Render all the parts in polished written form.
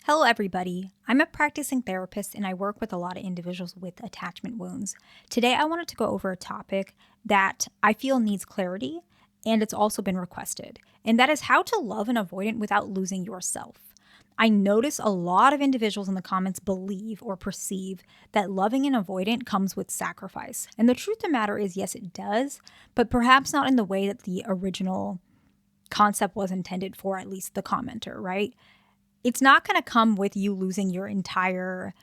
Hello, everybody. I'm a practicing therapist and I work with a lot of individuals with attachment wounds. Today, I wanted to go over a topic that I feel needs clarity and it's also been requested, and that is how to love an avoidant without losing yourself. I notice a lot of individuals in the comments believe or perceive that loving an avoidant comes with sacrifice. And the truth of the matter is, yes, it does, but perhaps not in the way that the original concept was intended for, at least the commenter, right? It's not going to come with you losing your entire,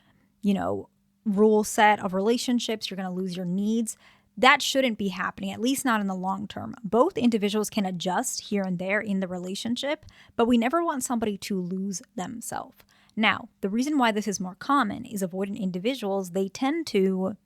rule set of relationships. You're going to lose your needs. That shouldn't be happening, at least not in the long term. Both individuals can adjust here and there in the relationship, but we never want somebody to lose themselves. Now, the reason why this is more common is avoidant individuals, they tend to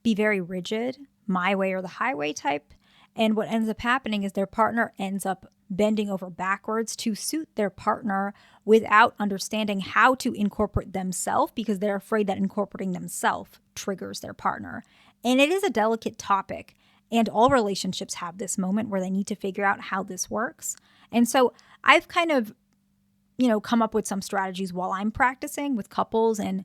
be very rigid, my way or the highway type. And what ends up happening is their partner ends up bending over backwards to suit their partner without understanding how to incorporate themselves because they're afraid that incorporating themselves triggers their partner. And it is a delicate topic. And all relationships have this moment where they need to figure out how this works. And so I've kind of, come up with some strategies while I'm practicing with couples and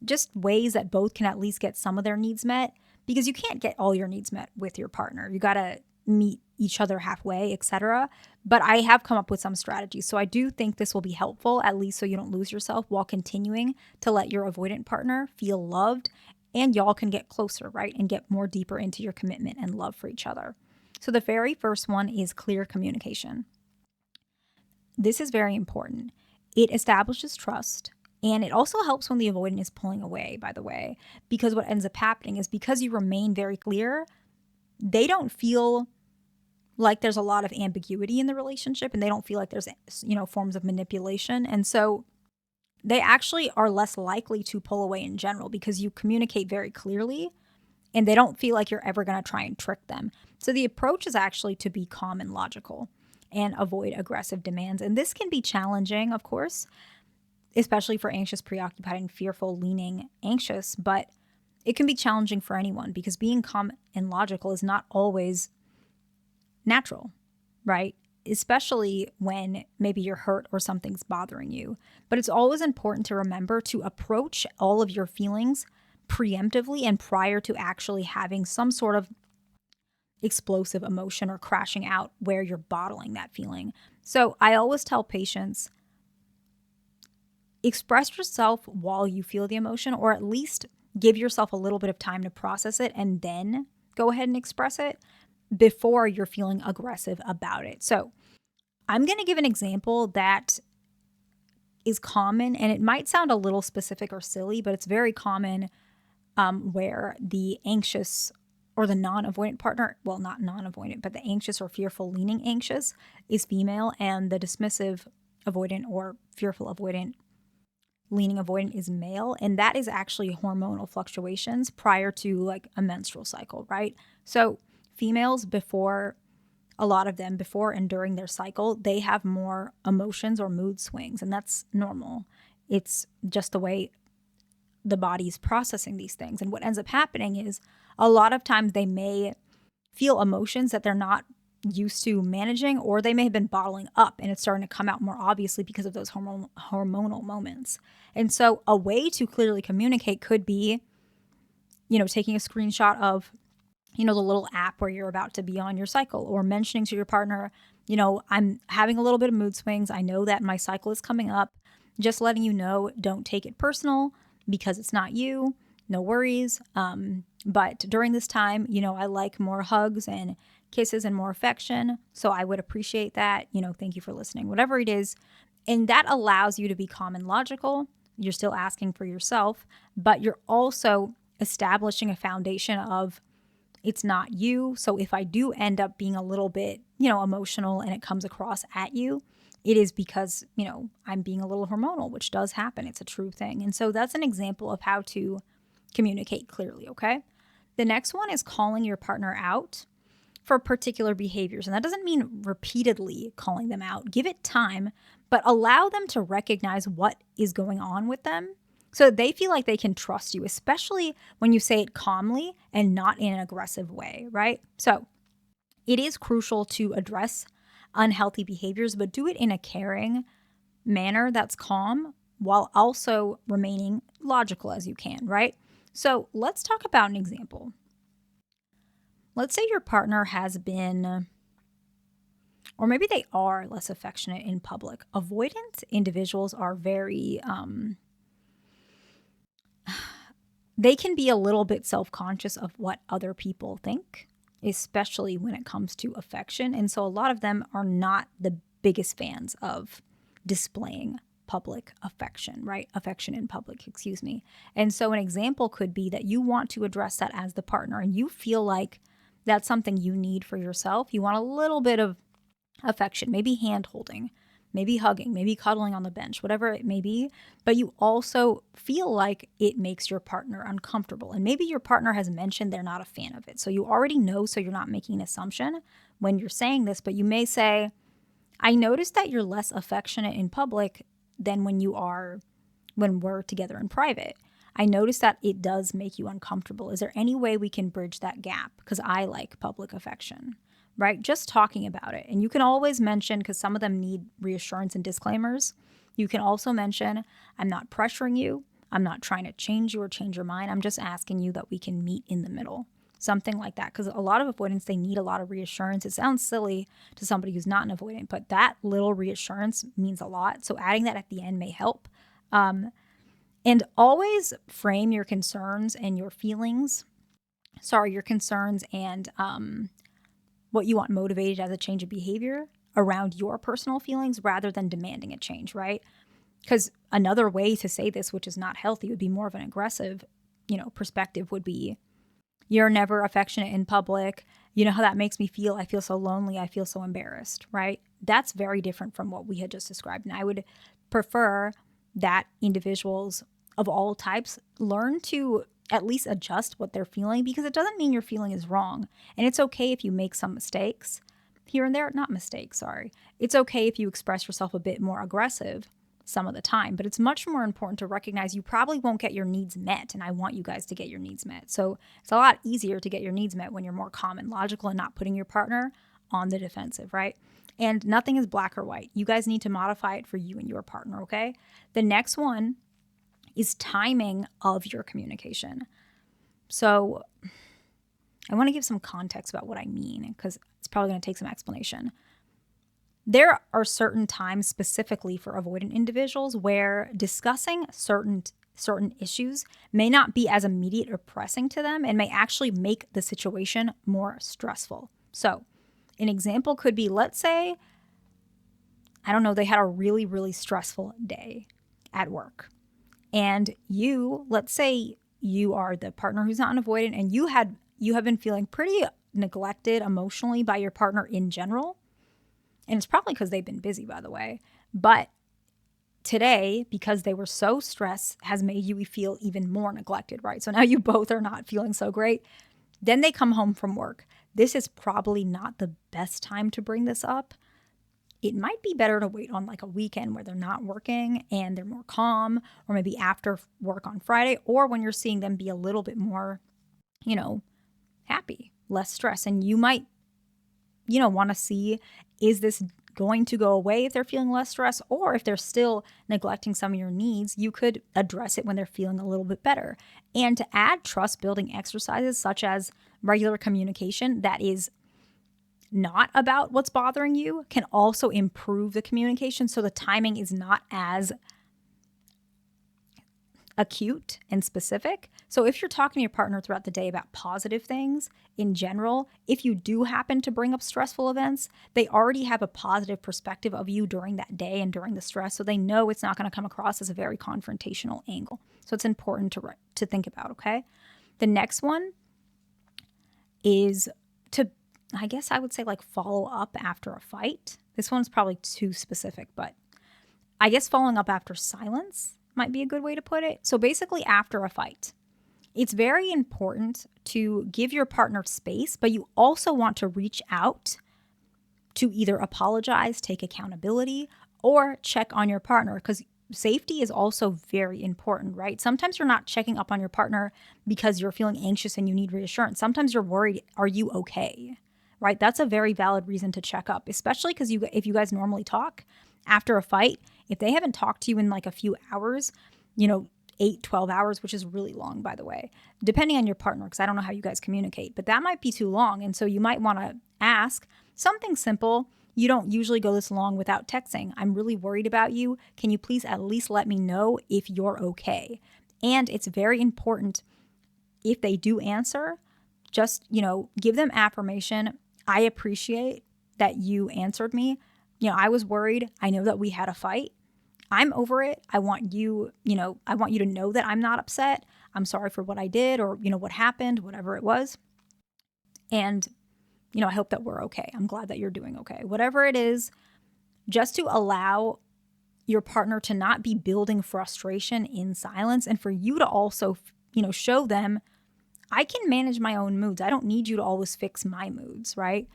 just ways that both can at least get some of their needs met, because you can't get all your needs met with your partner. You got to meet each other halfway, etc. But I have come up with some strategies. So I do think this will be helpful, at least so you don't lose yourself while continuing to let your avoidant partner feel loved, and y'all can get closer, right? And get more deeper into your commitment and love for each other. So the very first one is clear communication. This is very important. It establishes trust. And it also helps when the avoidant is pulling away, by the way, because what ends up happening is because you remain very clear, they don't feel like there's a lot of ambiguity in the relationship and they don't feel like there's, forms of manipulation. And so they actually are less likely to pull away in general because you communicate very clearly and they don't feel like you're ever going to try and trick them. So the approach is actually to be calm and logical and avoid aggressive demands. And this can be challenging, of course, especially for anxious, preoccupied, and fearful, leaning anxious, but it can be challenging for anyone because being calm and logical is not always natural, right? Especially when maybe you're hurt or something's bothering you. But it's always important to remember to approach all of your feelings preemptively and prior to actually having some sort of explosive emotion or crashing out where you're bottling that feeling. So I always tell patients, express yourself while you feel the emotion, or at least give yourself a little bit of time to process it and then go ahead and express it before you're feeling aggressive about it. So I'm going to give an example that is common, and it might sound a little specific or silly, but it's very common where the anxious or the non-avoidant partner, well, not non-avoidant, but the anxious or fearful leaning anxious is female, and the dismissive avoidant or fearful avoidant leaning avoidant is male. And that is actually hormonal fluctuations prior to like a menstrual cycle, right? So females, before and during their cycle, they have more emotions or mood swings, and that's normal. It's just the way the body's processing these things. And what ends up happening is a lot of times they may feel emotions that they're not used to managing, or they may have been bottling up and it's starting to come out more obviously because of those hormonal moments. And so a way to clearly communicate could be, taking a screenshot of, the little app where you're about to be on your cycle, or mentioning to your partner, I'm having a little bit of mood swings. I know that my cycle is coming up. Just letting you know, don't take it personal because it's not you. No worries. But during this time, I like more hugs and kisses and more affection. So I would appreciate that. Thank you for listening, whatever it is. And that allows you to be calm and logical. You're still asking for yourself, but you're also establishing a foundation of it's not you. So if I do end up being a little bit, emotional and it comes across at you, it is because, I'm being a little hormonal, which does happen. It's a true thing. And so that's an example of how to communicate clearly, okay? The next one is calling your partner out for particular behaviors. And that doesn't mean repeatedly calling them out. Give it time, but allow them to recognize what is going on with them so they feel like they can trust you, especially when you say it calmly and not in an aggressive way, right? So it is crucial to address unhealthy behaviors, but do it in a caring manner that's calm while also remaining logical as you can, right? So let's talk about an example. Let's say your partner has been, or maybe they are less affectionate in public. Avoidant individuals are very, they can be a little bit self-conscious of what other people think, especially when it comes to affection. And so a lot of them are not the biggest fans of displaying public affection, right? Affection in public, excuse me. And so an example could be that you want to address that as the partner and you feel like that's something you need for yourself. You want a little bit of affection, maybe hand holding, maybe hugging, maybe cuddling on the bench, whatever it may be. But you also feel like it makes your partner uncomfortable. And maybe your partner has mentioned they're not a fan of it. So you already know, so you're not making an assumption when you're saying this, but you may say, I noticed that you're less affectionate in public than when we're together in private. I noticed that it does make you uncomfortable. Is there any way we can bridge that gap? Because I like public affection, right? Just talking about it. And you can always mention, because some of them need reassurance and disclaimers, you can also mention, I'm not pressuring you. I'm not trying to change you or change your mind. I'm just asking you that we can meet in the middle. Something like that. Because a lot of avoidants, they need a lot of reassurance. It sounds silly to somebody who's not an avoidant, but that little reassurance means a lot. So adding that at the end may help. And always frame your concerns and your feelings. Your concerns and what you want motivated as a change of behavior around your personal feelings rather than demanding a change, right? Because another way to say this, which is not healthy, would be more of an aggressive, perspective would be, you're never affectionate in public. You know how that makes me feel? I feel so lonely. I feel so embarrassed, right? That's very different from what we had just described. And I would prefer that individuals of all types learn to at least adjust what they're feeling, because it doesn't mean your feeling is wrong. And it's okay if you make some mistakes here and there, not mistakes, sorry. It's okay if you express yourself a bit more aggressive some of the time, but it's much more important to recognize you probably won't get your needs met, and I want you guys to get your needs met. So it's a lot easier to get your needs met when you're more calm and logical and not putting your partner on the defensive, right? And nothing is black or white. You guys need to modify it for you and your partner, okay? The next one is timing of your communication. So I want to give some context about what I mean, because it's probably going to take some explanation. There are certain times specifically for avoidant individuals where discussing certain issues may not be as immediate or pressing to them and may actually make the situation more stressful. So an example could be, let's say, I don't know, they had a really, really stressful day at work. And let's say you are the partner who's not an avoidant, and you have been feeling pretty neglected emotionally by your partner in general. And it's probably because they've been busy, by the way. But today, because they were so stressed, has made you feel even more neglected, right? So now you both are not feeling so great. Then they come home from work. This is probably not the best time to bring this up. It might be better to wait on like a weekend where they're not working and they're more calm, or maybe after work on Friday, or when you're seeing them be a little bit more, happy, less stress. And you might, want to see, is this going to go away if they're feeling less stress, or if they're still neglecting some of your needs, you could address it when they're feeling a little bit better. And to add trust building exercises such as regular communication that is not about what's bothering you can also improve the communication, so the timing is not as acute and specific. So if you're talking to your partner throughout the day about positive things in general, if you do happen to bring up stressful events, they already have a positive perspective of you during that day and during the stress, so they know it's not going to come across as a very confrontational angle. So it's important to think about, okay? The next one is to, I guess I would say, like, follow up after a fight. This one's probably too specific, but I guess following up after silence might be a good way to put it. So basically after a fight, it's very important to give your partner space, but you also want to reach out to either apologize, take accountability, or check on your partner, because safety is also very important, right? Sometimes you're not checking up on your partner because you're feeling anxious and you need reassurance. Sometimes you're worried, are you okay? Right? That's a very valid reason to check up, especially because if you guys normally talk after a fight, If they haven't talked to you in like a few hours, you know, 8, 12 hours, which is really long, by the way, depending on your partner, because I don't know how you guys communicate, but that might be too long. And so you might want to ask something simple. You don't usually go this long without texting. I'm really worried about you. Can you please at least let me know if you're okay? And it's very important, if they do answer, just, give them affirmation. I appreciate that you answered me. I was worried. I know that we had a fight. I'm over it. I want you to know that I'm not upset. I'm sorry for what I did or, what happened, whatever it was. And, I hope that we're okay. I'm glad that you're doing okay. Whatever it is, just to allow your partner to not be building frustration in silence, and for you to also, show them, I can manage my own moods. I don't need you to always fix my moods, right?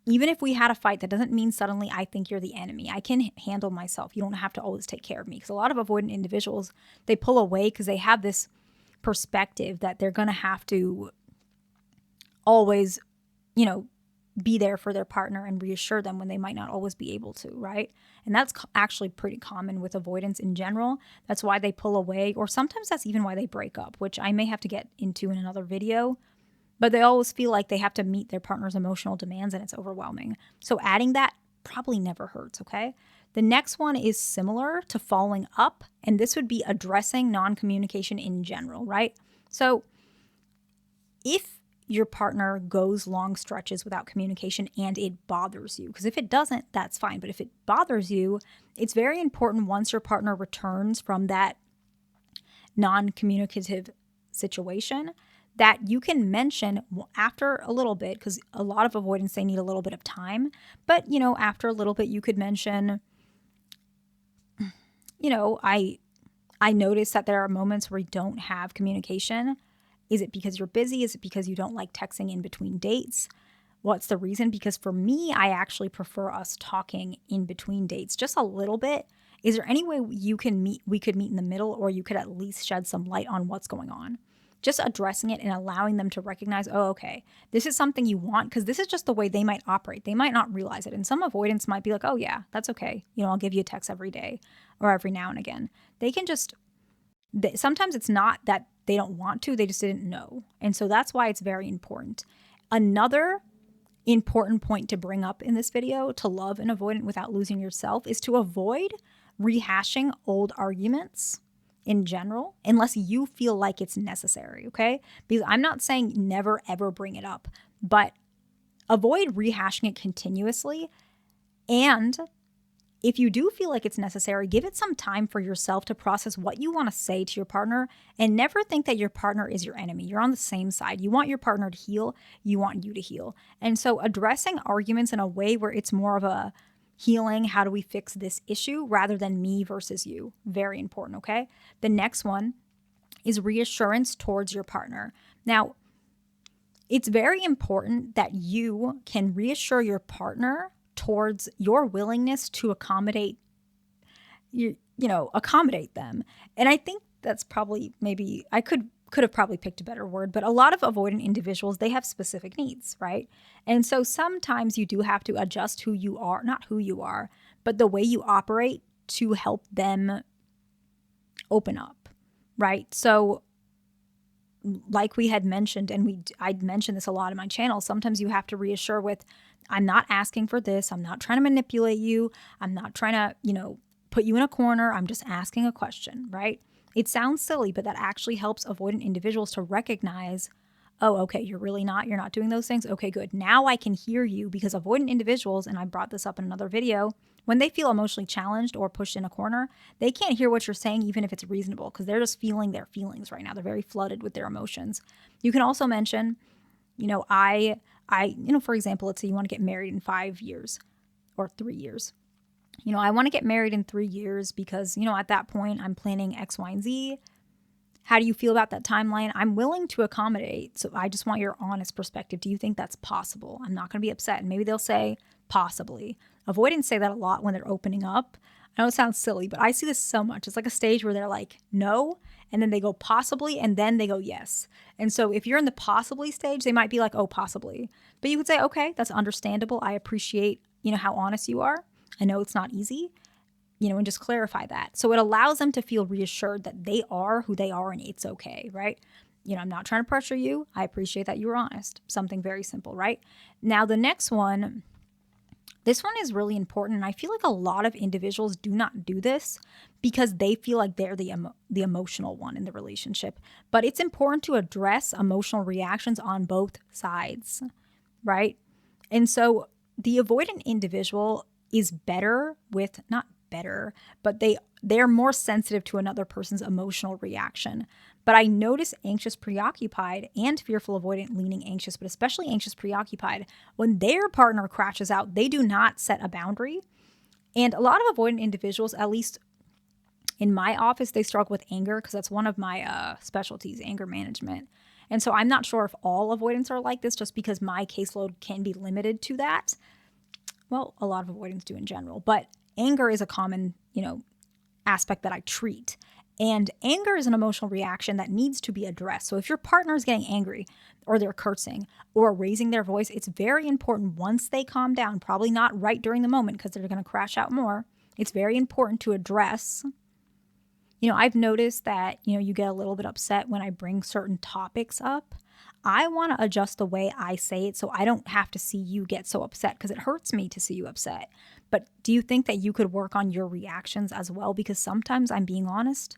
Even if we had a fight, that doesn't mean suddenly I think you're the enemy. I can handle myself. You don't have to always take care of me. Because a lot of avoidant individuals, they pull away because they have this perspective that they're going to have to always, be there for their partner and reassure them when they might not always be able to, right? And that's actually pretty common with avoidance in general. That's why they pull away, or sometimes that's even why they break up, which I may have to get into in another video. But they always feel like they have to meet their partner's emotional demands, and it's overwhelming. So adding that probably never hurts, okay? The next one is similar to following up, and this would be addressing non-communication in general, right? So if your partner goes long stretches without communication and it bothers you, because if it doesn't, that's fine. But if it bothers you, it's very important once your partner returns from that non-communicative situation that you can mention after a little bit, because a lot of avoidance, they need a little bit of time. But, after a little bit, you could mention, I noticed that there are moments where we don't have communication. Is it because you're busy? Is it because you don't like texting in between dates? What's the reason? Because for me, I actually prefer us talking in between dates just a little bit. Is there any way we could meet in the middle, or you could at least shed some light on what's going on? Just addressing it and allowing them to recognize, oh, okay, this is something you want, because this is just the way they might operate. They might not realize it. And some avoidance might be like, oh yeah, that's okay. I'll give you a text every day or every now and again. They can just, sometimes it's not that they don't want to, they just didn't know. And so that's why it's very important. Another important point to bring up in this video to love an avoidant without losing yourself is to avoid rehashing old arguments in general, unless you feel like it's necessary, okay? Because I'm not saying never ever bring it up, but avoid rehashing it continuously. And if you do feel like it's necessary, give it some time for yourself to process what you want to say to your partner, and never think that your partner is your enemy. You're on the same side. You want your partner to heal. You want you to heal. And so addressing arguments in a way where it's more of a healing, how do we fix this issue, rather than me versus you. Very important, okay? The next one is reassurance towards your partner. Now, it's very important that you can reassure your partner towards your willingness to accommodate them. And I think that's probably, maybe I could have probably picked a better word, but a lot of avoidant individuals, they have specific needs, right? And so sometimes you do have to adjust who you are, not who you are, but the way you operate to help them open up, right? So like we had mentioned, and I'd mentioned this a lot in my channel, sometimes you have to reassure with, I'm not asking for this. I'm not trying to manipulate you. I'm not trying to, put you in a corner. I'm just asking a question, right? It sounds silly, but that actually helps avoidant individuals to recognize, oh, okay, you're not doing those things. Okay, good. Now I can hear you, because avoidant individuals, and I brought this up in another video, when they feel emotionally challenged or pushed in a corner, they can't hear what you're saying, even if it's reasonable, because they're just feeling their feelings right now. They're very flooded with their emotions. You can also mention, for example, let's say you want to get married in 5 years or 3 years. I want to get married in 3 years because, at that point I'm planning X, Y, and Z. How do you feel about that timeline? I'm willing to accommodate. So I just want your honest perspective. Do you think that's possible? I'm not going to be upset. And maybe they'll say possibly. Avoidants say that a lot when they're opening up. I know it sounds silly, but I see this so much. It's like a stage where they're like, no, and then they go possibly, and then they go yes. And so if you're in the possibly stage, they might be like, oh, possibly. But you could say, okay, that's understandable. I appreciate, how honest you are. I know it's not easy. and just clarify that. So it allows them to feel reassured that they are who they are and it's okay, right? I'm not trying to pressure you. I appreciate that you were honest. Something very simple, right? Now, the next one, this one is really important. And I feel like a lot of individuals do not do this because they feel like they're the emotional one in the relationship. But it's important to address emotional reactions on both sides, right? And so the avoidant individual is better with, not better, but they're more sensitive to another person's emotional reaction. But I notice anxious, preoccupied, and fearful avoidant leaning anxious, but especially anxious, preoccupied, when their partner crashes out, they do not set a boundary. And a lot of avoidant individuals, at least in my office, they struggle with anger because that's one of my specialties, anger management. And so I'm not sure if all avoidants are like this just because my caseload can be limited to that. Well, a lot of avoidants do in general, but anger is a common, aspect that I treat. And anger is an emotional reaction that needs to be addressed. So if your partner is getting angry or they're cursing or raising their voice, it's very important once they calm down, probably not right during the moment because they're going to crash out more. It's very important to address. I've noticed that, you get a little bit upset when I bring certain topics up. I want to adjust the way I say it so I don't have to see you get so upset because it hurts me to see you upset. But do you think that you could work on your reactions as well? Because sometimes, I'm being honest,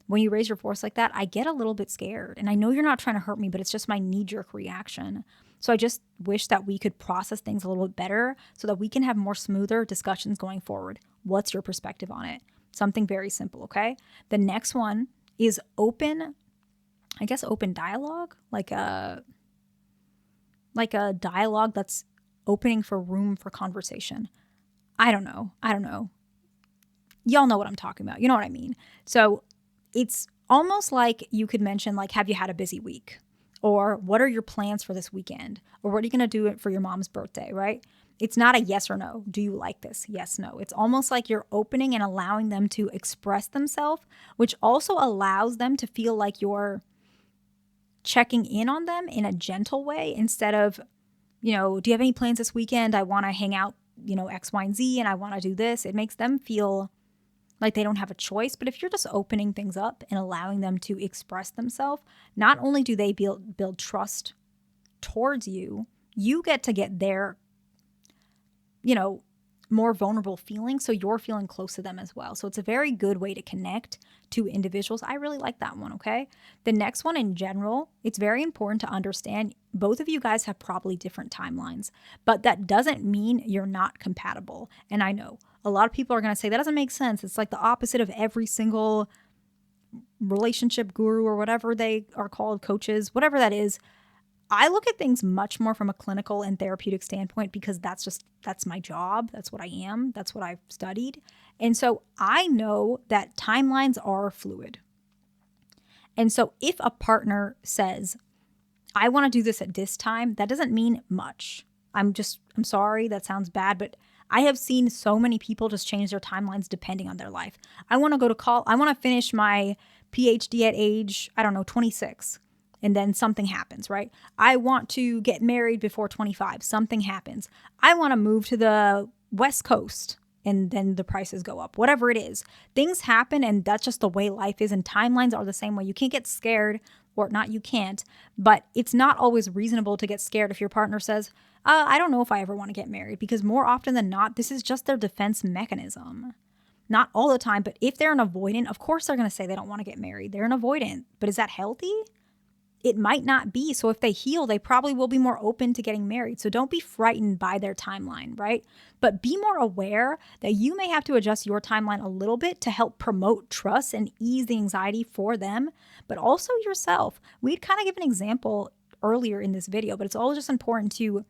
when you raise your voice like that, I get a little bit scared. And I know you're not trying to hurt me, but it's just my knee-jerk reaction. So I just wish that we could process things a little bit better so that we can have more smoother discussions going forward. What's your perspective on it? Something very simple, okay? The next one is open dialogue, like a dialogue that's opening for room for conversation. I don't know. Y'all know what I'm talking about. You know what I mean? So it's almost like you could mention, like, have you had a busy week? Or what are your plans for this weekend? Or what are you going to do for your mom's birthday, right? It's not a yes or no. Do you like this? Yes, no. It's almost like you're opening and allowing them to express themselves, which also allows them to feel like you're checking in on them in a gentle way instead of, do you have any plans this weekend? I want to hang out, X, Y, and Z, and I want to do this. It makes them feel like they don't have a choice. But if you're just opening things up and allowing them to express themselves, not only do they build trust towards you, you get to get their, more vulnerable feelings. So you're feeling close to them as well. So it's a very good way to connect to individuals. I really like that one, okay? The next one, in general, it's very important to understand both of you guys have probably different timelines, but that doesn't mean you're not compatible. And I know a lot of people are going to say that doesn't make sense. It's like the opposite of every single relationship guru or whatever they are called, coaches, whatever that is. I look at things much more from a clinical and therapeutic standpoint because that's my job. That's what I am. That's what I've studied. And so I know that timelines are fluid. And so if a partner says, I want to do this at this time, that doesn't mean much. I'm sorry, that sounds bad, but I have seen so many people just change their timelines depending on their life. I want to go to college. I want to finish my PhD at age, 26. And then something happens, right? I want to get married before 25. Something happens. I want to move to the West Coast. And then the prices go up. Whatever it is. Things happen, and that's just the way life is. And timelines are the same way. You can't get scared, or not, you can't. But it's not always reasonable to get scared if your partner says, I don't know if I ever want to get married. Because more often than not, this is just their defense mechanism. Not all the time, but if they're an avoidant, of course they're going to say they don't want to get married. They're an avoidant. But is that healthy? It might not be. So if they heal, they probably will be more open to getting married. So don't be frightened by their timeline, right? But be more aware that you may have to adjust your timeline a little bit to help promote trust and ease the anxiety for them, but also yourself. We'd kind of give an example earlier in this video, but it's all just important to,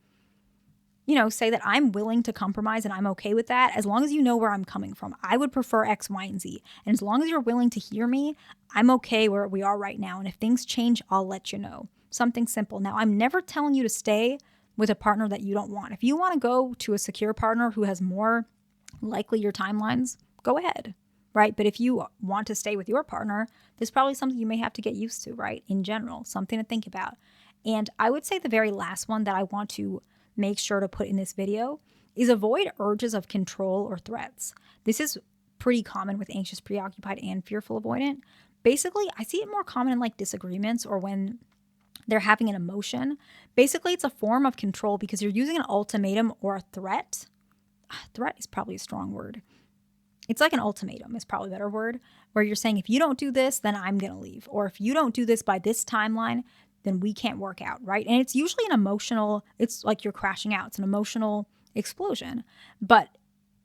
say that I'm willing to compromise and I'm okay with that as long as you know where I'm coming from. I would prefer X, Y, and Z. And as long as you're willing to hear me, I'm okay where we are right now. And if things change, I'll let you know. Something simple. Now, I'm never telling you to stay with a partner that you don't want. If you want to go to a secure partner who has more likely your timelines, go ahead, right? But if you want to stay with your partner, there's probably something you may have to get used to, right? In general, something to think about. And I would say the very last one that I want to make sure to put in this video is avoid urges of control or threats. This is pretty common with anxious, preoccupied, and fearful avoidant. Basically, I see it more common in like disagreements or when they're having an emotion. Basically, it's a form of control because you're using an ultimatum or a threat. Threat is probably a strong word. It's like an ultimatum is probably a better word, where you're saying, if you don't do this, then I'm going to leave. Or if you don't do this by this timeline, then we can't work out, right? And it's usually an emotional, it's like you're crashing out. It's an emotional explosion. But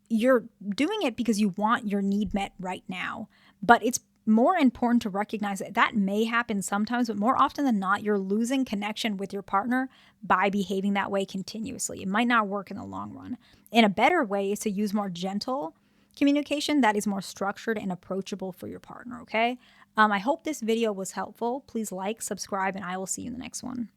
you're doing it because you want your need met right now. But it's more important to recognize that that may happen sometimes, but more often than not, you're losing connection with your partner by behaving that way continuously. It might not work in the long run. And a better way is to use more gentle communication that is more structured and approachable for your partner, okay? I hope this video was helpful. Please like, subscribe, and I will see you in the next one.